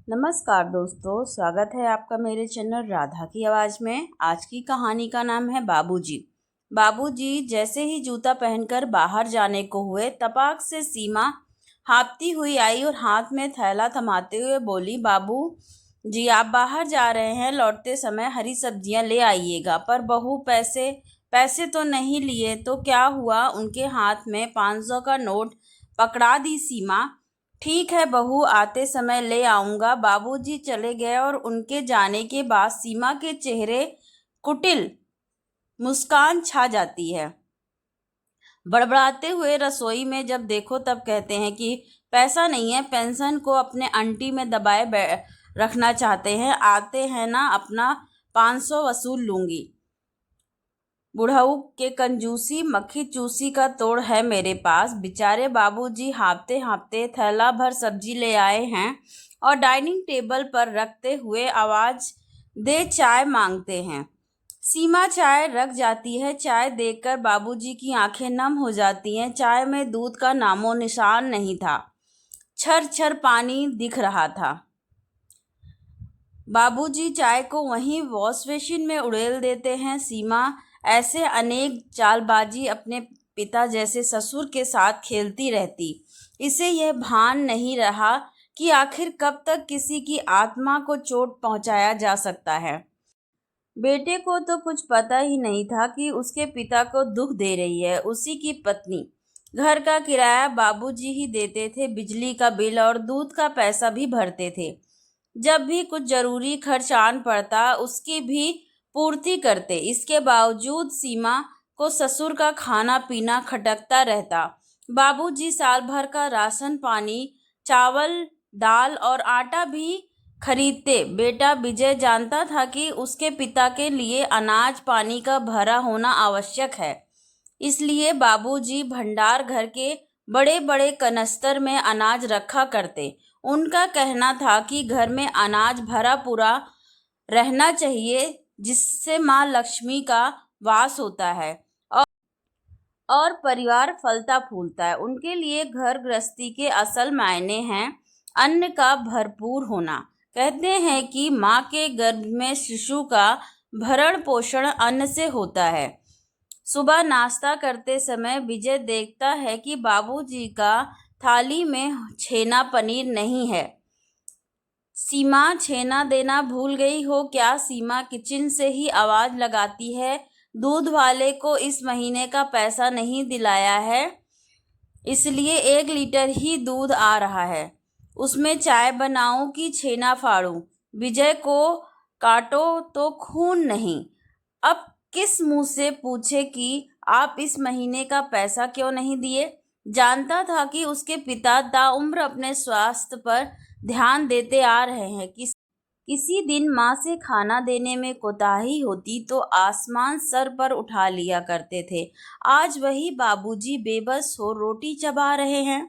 नमस्कार दोस्तों, स्वागत है आपका मेरे चैनल राधा की आवाज़ में। आज की कहानी का नाम है बाबूजी। बाबूजी जैसे ही जूता पहनकर बाहर जाने को हुए, तपाक से सीमा हाँफती हुई आई और हाथ में थैला थमाते हुए बोली, बाबू जी आप बाहर जा रहे हैं, लौटते समय हरी सब्जियां ले आइएगा। पर बहू पैसे पैसे तो नहीं लिए तो क्या हुआ? उनके हाथ में 500 का नोट पकड़ा दी सीमा। ठीक है बहू, आते समय ले आऊंगा। बाबूजी चले गए और उनके जाने के बाद सीमा के चेहरे कुटिल मुस्कान छा जाती है। बड़बड़ाते हुए रसोई में जब देखो तब कहते हैं कि पैसा नहीं है, पेंशन को अपने अंटी में दबाए रखना चाहते हैं। आते हैं ना, अपना 500 वसूल लूंगी। बुढ़ऊ के कंजूसी मक्खी चूसी का तोड़ है मेरे पास। बेचारे बाबूजी हाँफते हाँफते थैला भर सब्जी ले आए हैं और डाइनिंग टेबल पर रखते हुए आवाज दे चाय मांगते हैं। सीमा चाय रख जाती है। चाय देखकर बाबूजी की आंखें नम हो जाती हैं। चाय में दूध का नामो निशान नहीं था, छर छर पानी दिख रहा था। बाबूजी चाय को वहीं वॉश बेसिन में उड़ेल देते हैं। सीमा ऐसे अनेक चालबाजी अपने पिता जैसे ससुर के साथ खेलती रहती। इसे यह भान नहीं रहा कि आखिर कब तक किसी की आत्मा को चोट पहुंचाया जा सकता है। बेटे को तो कुछ पता ही नहीं था कि उसके पिता को दुख दे रही है उसी की पत्नी। घर का किराया बाबूजी ही देते थे, बिजली का बिल और दूध का पैसा भी भरते थे। जब भी कुछ जरूरी खर्च आन पड़ता उसकी भी पूर्ति करते। इसके बावजूद सीमा को ससुर का खाना पीना खटकता रहता। बाबूजी साल भर का राशन पानी, चावल दाल और आटा भी खरीदते। बेटा विजय जानता था कि उसके पिता के लिए अनाज पानी का भरा होना आवश्यक है। इसलिए बाबूजी भंडार घर के बड़े बड़े कनस्तर में अनाज रखा करते। उनका कहना था कि घर में अनाज भरा पूरा रहना चाहिए, जिससे माँ लक्ष्मी का वास होता है और परिवार फलता फूलता है। उनके लिए घर गृहस्थी के असल मायने हैं अन्न का भरपूर होना। कहते हैं कि माँ के गर्भ में शिशु का भरण पोषण अन्न से होता है। सुबह नाश्ता करते समय विजय देखता है कि बाबूजी का थाली में छेना पनीर नहीं है। सीमा छेना देना भूल गई हो क्या? सीमा किचन से ही आवाज लगाती है, दूध वाले को इस महीने का पैसा नहीं दिलाया है, इसलिए 1 लीटर ही दूध आ रहा है। उसमें चाय बनाऊं कि छेना फाड़ूं? विजय को काटो तो खून नहीं। अब किस मुंह से पूछे कि आप इस महीने का पैसा क्यों नहीं दिए? जानता था कि उसके पिता ताउम्र अपने स्वास्थ्य पर ध्यान देते आ रहे हैं। किसी दिन माँ से खाना देने में कोताही होती तो आसमान सर पर उठा लिया करते थे। आज वही बाबूजी बेबस हो रोटी चबा रहे हैं।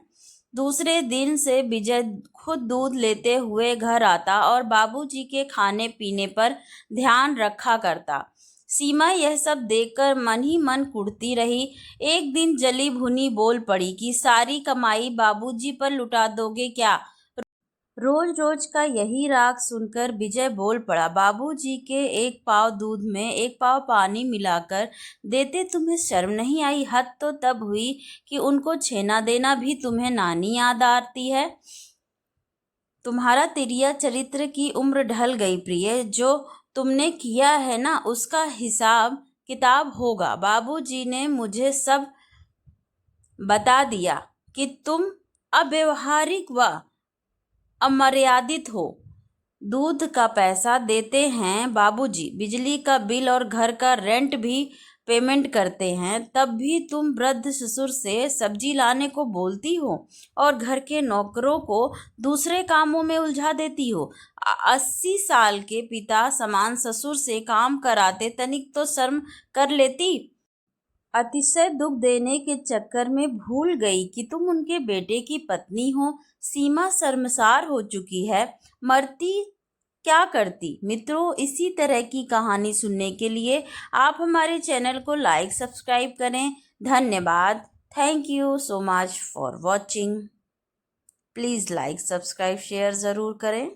दूसरे दिन से विजय खुद दूध लेते हुए घर आता और बाबूजी के खाने पीने पर ध्यान रखा करता। सीमा यह सब देखकर मन ही मन कुढ़ती रही। एक दिन जली भुनी बोल पड़ी कि सारी कमाई बाबूजी पर लुटा दोगे क्या? रोज रोज का यही राग सुनकर विजय बोल पड़ा, बाबूजी के 1 पाव दूध में 1 पाव पानी मिलाकर देते तुम्हें शर्म नहीं आई? हद तो तब हुई कि उनको छेना देना भी तुम्हें नानी याद आती है। तुम्हारा तिरिया चरित्र की उम्र ढल गई प्रिय। जो तुमने किया है ना उसका हिसाब किताब होगा। बाबूजी ने मुझे सब बता दिया कि तुम अव्यवहारिक व अमर्यादित हो। दूध का पैसा देते हैं बाबूजी, बिजली का बिल और घर का रेंट भी पेमेंट करते हैं, तब भी तुम वृद्ध ससुर से सब्जी लाने को बोलती हो और घर के नौकरों को दूसरे कामों में उलझा देती हो। 80 साल के पिता समान ससुर से काम कराते, तनिक तो शर्म कर लेती। अतिशय दुख देने के चक्कर में भूल गई कि तुम उनके बेटे की पत्नी हो। सीमा शर्मसार हो चुकी है, मरती क्या करती। मित्रों, इसी तरह की कहानी सुनने के लिए आप हमारे चैनल को लाइक सब्सक्राइब करें। धन्यवाद। Thank you so much for watching. Please like subscribe share ज़रूर करें।